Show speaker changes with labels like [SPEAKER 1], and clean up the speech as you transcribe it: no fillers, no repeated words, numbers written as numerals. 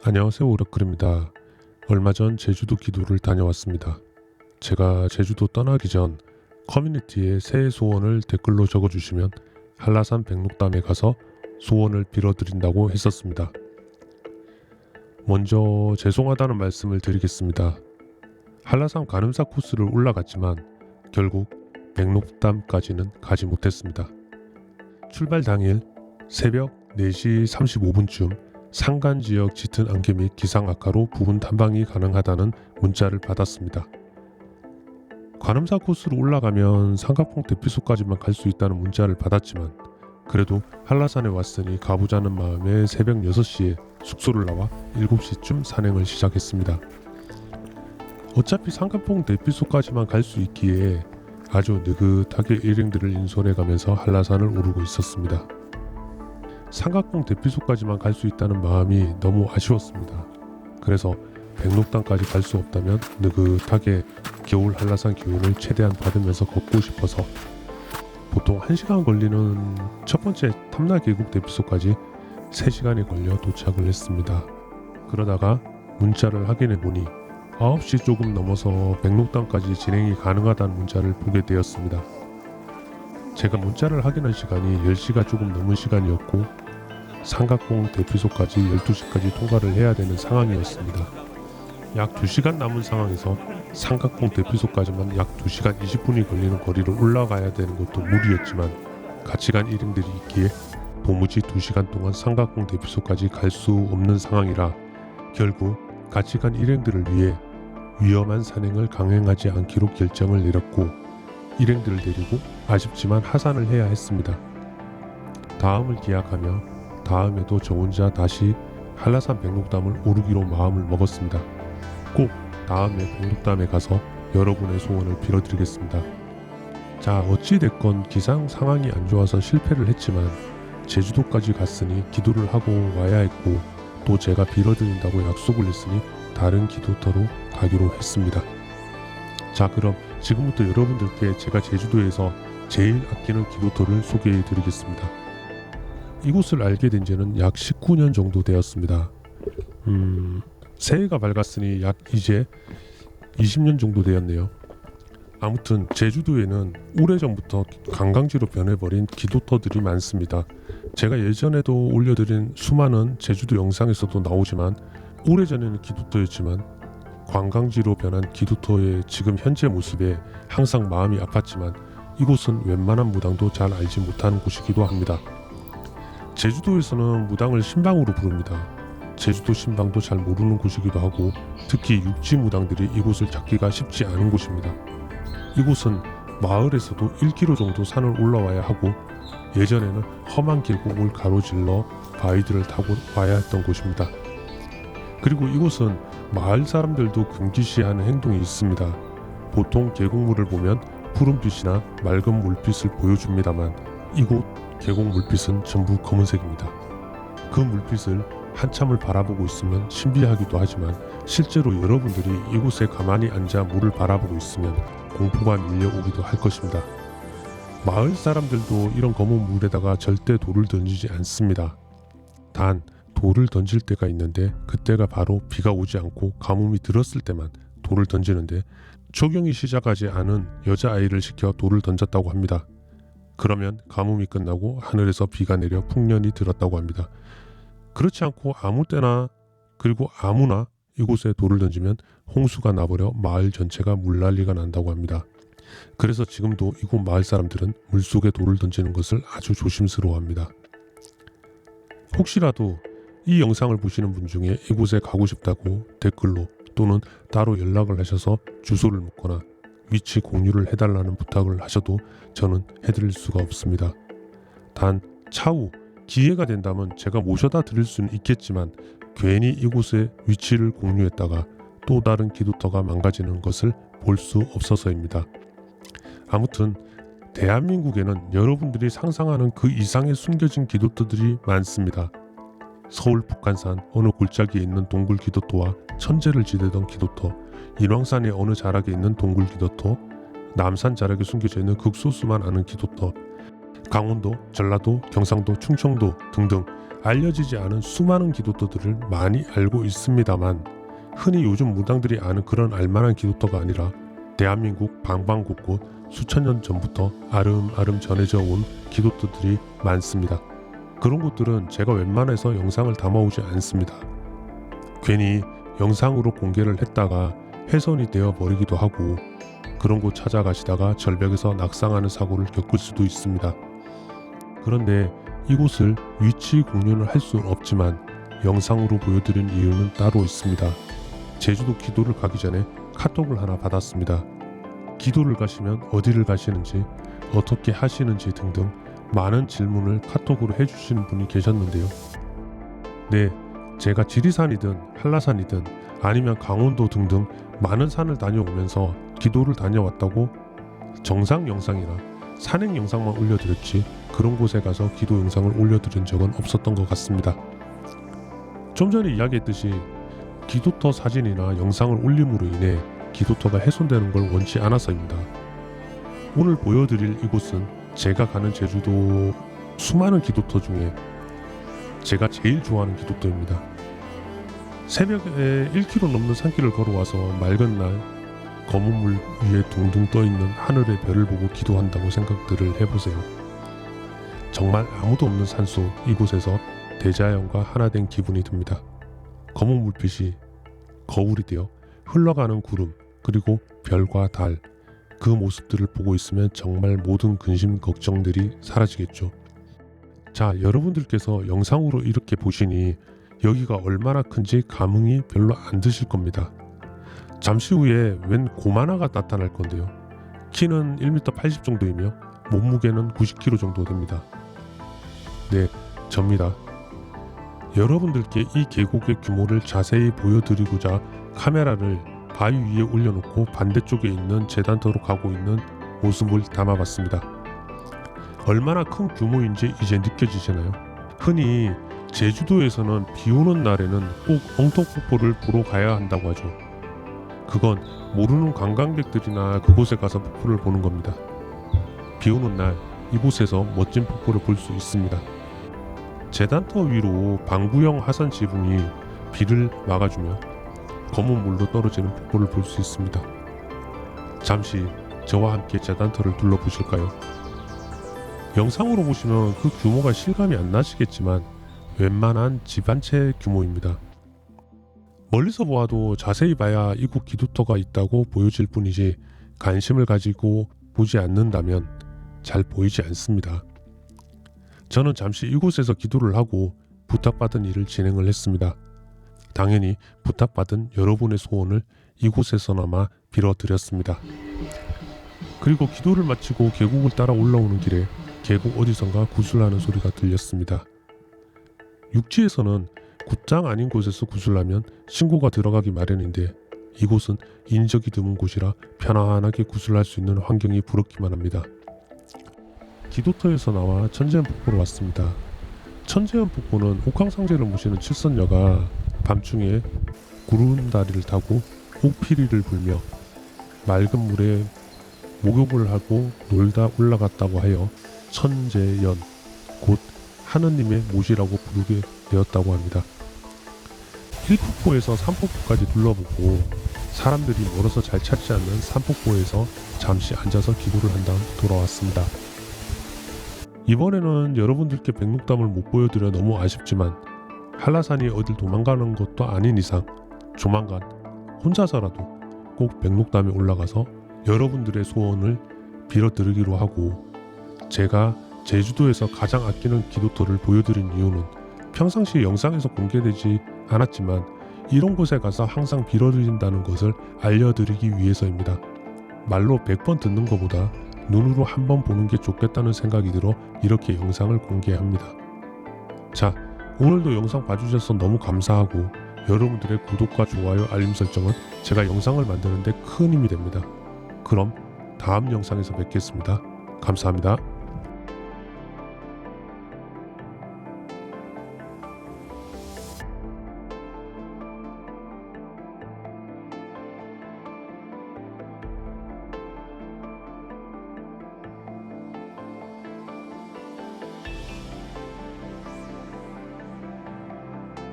[SPEAKER 1] 안녕하세요, 오라클입니다. 얼마 전 제주도 기도를 다녀왔습니다. 제가 제주도 떠나기 전 커뮤니티에 새해 소원을 댓글로 적어주시면 한라산 백록담에 가서 소원을 빌어드린다고 했었습니다. 먼저 죄송하다는 말씀을 드리겠습니다. 한라산 가늠사 코스를 올라갔지만 결국 백록담까지는 가지 못했습니다. 출발 당일 새벽 4시 35분쯤 산간지역 짙은 안개 및 기상 악화로 부분 탐방이 가능하다는 문자를 받았습니다. 관음사 코스로 올라가면 삼각봉 대피소까지만 갈 수 있다는 문자를 받았지만 그래도 한라산에 왔으니 가보자는 마음에 새벽 6시에 숙소를 나와 7시쯤 산행을 시작했습니다. 어차피 삼각봉 대피소까지만 갈 수 있기에 아주 느긋하게 일행들을 인솔해가면서 한라산을 오르고 있었습니다. 삼각봉 대피소까지만 갈 수 있다는 마음이 너무 아쉬웠습니다. 그래서 백록담까지 갈 수 없다면 느긋하게 겨울 한라산 기운을 최대한 받으면서 걷고 싶어서 보통 1시간 걸리는 첫 번째 탐나 계곡 대피소까지 3시간이 걸려 도착을 했습니다. 그러다가 문자를 확인해 보니 9시 조금 넘어서 백록담까지 진행이 가능하다는 문자를 보게 되었습니다. 제가 문자를 확인한 시간이 10시가 조금 넘은 시간이었고 삼각봉 대피소까지 12시까지 통과를 해야 되는 상황이었습니다. 약 2시간 남은 상황에서 삼각봉 대피소까지만 약 2시간 20분이 걸리는 거리를 올라가야 되는 것도 무리였지만 같이 간 일행들이 있기에 도무지 2시간 동안 삼각봉 대피소까지 갈 수 없는 상황이라 결국 같이 간 일행들을 위해 위험한 산행을 강행하지 않기로 결정을 내렸고 일행들을 데리고 아쉽지만 하산을 해야 했습니다. 다음을 기약하며 다음에도 저 혼자 다시 한라산 백록담을 오르기로 마음을 먹었습니다. 꼭 다음에 백록담에 가서 여러분의 소원을 빌어드리겠습니다. 자, 어찌됐건 기상 상황이 안 좋아서 실패를 했지만 제주도까지 갔으니 기도를 하고 와야 했고 또 제가 빌어드린다고 약속을 했으니 다른 기도터로 가기로 했습니다. 자, 그럼 지금부터 여러분들께 제가 제주도에서 제일 아끼는 기도터를 소개해 드리겠습니다. 이곳을 알게 된 지는 약 19년 정도 되었습니다. 새해가 밝았으니 약 이제 20년 정도 되었네요. 아무튼 제주도에는 오래전부터 관광지로 변해버린 기도터들이 많습니다. 제가 예전에도 올려드린 수많은 제주도 영상에서도 나오지만 오래전에는 기도터였지만 관광지로 변한 기도터의 지금 현재 모습에 항상 마음이 아팠지만 이곳은 웬만한 무당도 잘 알지 못하는 곳이기도 합니다. 제주도에서는 무당을 신방으로 부릅니다. 제주도 신방도 잘 모르는 곳이기도 하고 특히 육지 무당들이 이곳을 찾기가 쉽지 않은 곳입니다. 이곳은 마을에서도 1km 정도 산을 올라와야 하고 예전에는 험한 계곡을 가로질러 바위들을 타고 와야 했던 곳입니다. 그리고 이곳은 마을 사람들도 금기시하는 행동이 있습니다. 보통 계곡물을 보면 푸른빛이나 맑은 물빛을 보여줍니다만 이곳 계곡 물빛은 전부 검은색입니다. 그 물빛을 한참을 바라보고 있으면 신비하기도 하지만 실제로 여러분들이 이곳에 가만히 앉아 물을 바라보고 있으면 공포가 밀려오기도 할 것입니다. 마을 사람들도 이런 검은 물에다가 절대 돌을 던지지 않습니다. 단 돌을 던질 때가 있는데 그때가 바로 비가 오지 않고 가뭄이 들었을 때만 돌을 던지는데 초경이 시작하지 않은 여자아이를 시켜 돌을 던졌다고 합니다. 그러면 가뭄이 끝나고 하늘에서 비가 내려 풍년이 들었다고 합니다. 그렇지 않고 아무 때나 그리고 아무나 이곳에 돌을 던지면 홍수가 나버려 마을 전체가 물난리가 난다고 합니다. 그래서 지금도 이곳 마을 사람들은 물속에 돌을 던지는 것을 아주 조심스러워합니다. 혹시라도 이 영상을 보시는 분 중에 이곳에 가고 싶다고 댓글로 또는 따로 연락을 하셔서 주소를 묻거나 위치 공유를 해달라는 부탁을 하셔도 저는 해드릴 수가 없습니다. 단 차후 기회가 된다면 제가 모셔다 드릴 수는 있겠지만 괜히 이곳의 위치를 공유했다가 또 다른 기도터가 망가지는 것을 볼 수 없어서입니다. 아무튼 대한민국에는 여러분들이 상상하는 그 이상의 숨겨진 기도터들이 많습니다. 서울 북한산 어느 골짜기에 있는 동굴 기도터와 천재를 지대던 기도터, 인왕산의 어느 자락에 있는 동굴 기도터, 남산 자락에 숨겨져 있는 극소수만 아는 기도터, 강원도, 전라도, 경상도, 충청도 등등 알려지지 않은 수많은 기도터들을 많이 알고 있습니다만 흔히 요즘 무당들이 아는 그런 알만한 기도터가 아니라 대한민국 방방곳곳 수천 년 전부터 아름아름 전해져 온 기도터들이 많습니다. 그런 곳들은 제가 웬만해서 영상을 담아오지 않습니다. 괜히 영상으로 공개를 했다가 훼손이 되어 버리기도 하고 그런 곳 찾아가시다가 절벽에서 낙상하는 사고를 겪을 수도 있습니다. 그런데 이곳을 위치 공유를 할 수는 없지만 영상으로 보여드린 이유는 따로 있습니다. 제주도 기도를 가기 전에 카톡을 하나 받았습니다. 기도를 가시면 어디를 가시는지, 어떻게 하시는지 등등 많은 질문을 카톡으로 해주시는 분이 계셨는데요. 네, 제가 지리산이든 한라산이든 아니면 강원도 등등 많은 산을 다녀오면서 기도를 다녀왔다고 정상 영상이나 산행 영상만 올려드렸지 그런 곳에 가서 기도 영상을 올려드린 적은 없었던 것 같습니다. 좀 전에 이야기했듯이 기도터 사진이나 영상을 올림으로 인해 기도터가 훼손되는 걸 원치 않아서입니다. 오늘 보여드릴 이곳은 제가 가는 제주도 수많은 기도터 중에 제가 제일 좋아하는 기도터입니다. 새벽에 1km 넘는 산길을 걸어와서 맑은 날 검은 물 위에 둥둥 떠있는 하늘의 별을 보고 기도한다고 생각들을 해보세요. 정말 아무도 없는 산속 이곳에서 대자연과 하나 된 기분이 듭니다. 검은 물빛이 거울이 되어 흘러가는 구름 그리고 별과 달, 그 모습들을 보고 있으면 정말 모든 근심 걱정들이 사라지겠죠. 자, 여러분들께서 영상으로 이렇게 보시니 여기가 얼마나 큰지 감흥이 별로 안 드실 겁니다. 잠시 후에 웬 곰 하나가 나타날 건데요. 키는 1m 80 정도이며 몸무게는 90kg 정도 됩니다. 네, 접니다. 여러분들께 이 계곡의 규모를 자세히 보여드리고자 카메라를 바위 위에 올려놓고 반대쪽에 있는 제단터로 가고 있는 모습을 담아봤습니다. 얼마나 큰 규모인지 이제 느껴지시나요? 흔히 제주도에서는 비 오는 날에는 꼭 엉터폭포를 보러 가야 한다고 하죠. 그건 모르는 관광객들이나 그곳에 가서 폭포를 보는 겁니다. 비 오는 날 이곳에서 멋진 폭포를 볼 수 있습니다. 제단터 위로 방구형 하산 지붕이 비를 막아주며 검은 물로 떨어지는 폭포를 볼 수 있습니다. 잠시 저와 함께 제단터를 둘러보실까요? 영상으로 보시면 그 규모가 실감이 안 나시겠지만 웬만한 집 한 채 규모입니다. 멀리서 보아도 자세히 봐야 이곳 기도터가 있다고 보여질 뿐이지 관심을 가지고 보지 않는다면 잘 보이지 않습니다. 저는 잠시 이곳에서 기도를 하고 부탁받은 일을 진행을 했습니다. 당연히 부탁받은 여러분의 소원을 이곳에서나마 빌어드렸습니다. 그리고 기도를 마치고 계곡을 따라 올라오는 길에 계곡 어디선가 구슬하는 소리가 들렸습니다. 육지에서는 굿장 아닌 곳에서 구슬하면 신고가 들어가기 마련인데 이곳은 인적이 드문 곳이라 편안하게 구슬할 수 있는 환경이 부럽기만 합니다. 기도터에서 나와 천재연 폭포로 왔습니다. 천재연 폭포는 옥황상제를 모시는 칠선녀가 밤중에 구름다리를 타고 옥피리를 불며 맑은 물에 목욕을 하고 놀다 올라갔다고 하여 천재연, 곧 하느님의 못이라고 부르게 되었다고 합니다. 1폭포에서 3폭포까지 둘러보고 사람들이 멀어서 잘 찾지 않는 3폭포에서 잠시 앉아서 기도를 한 다음 돌아왔습니다. 이번에는 여러분들께 백록담을 못 보여드려 너무 아쉽지만 한라산이 어딜 도망가는 것도 아닌 이상 조만간 혼자서라도 꼭 백록담에 올라가서 여러분들의 소원을 빌어드리기로 하고, 제가 제주도에서 가장 아끼는 기도터를 보여드린 이유는 평상시 영상에서 공개되지 않았지만 이런 곳에 가서 항상 빌어드린다는 것을 알려드리기 위해서입니다. 말로 100번 듣는 것보다 눈으로 한번 보는 게 좋겠다는 생각이 들어 이렇게 영상을 공개합니다. 자, 오늘도 영상 봐주셔서 너무 감사하고 여러분들의 구독과 좋아요, 알림 설정은 제가 영상을 만드는 데 큰 힘이 됩니다. 그럼 다음 영상에서 뵙겠습니다. 감사합니다.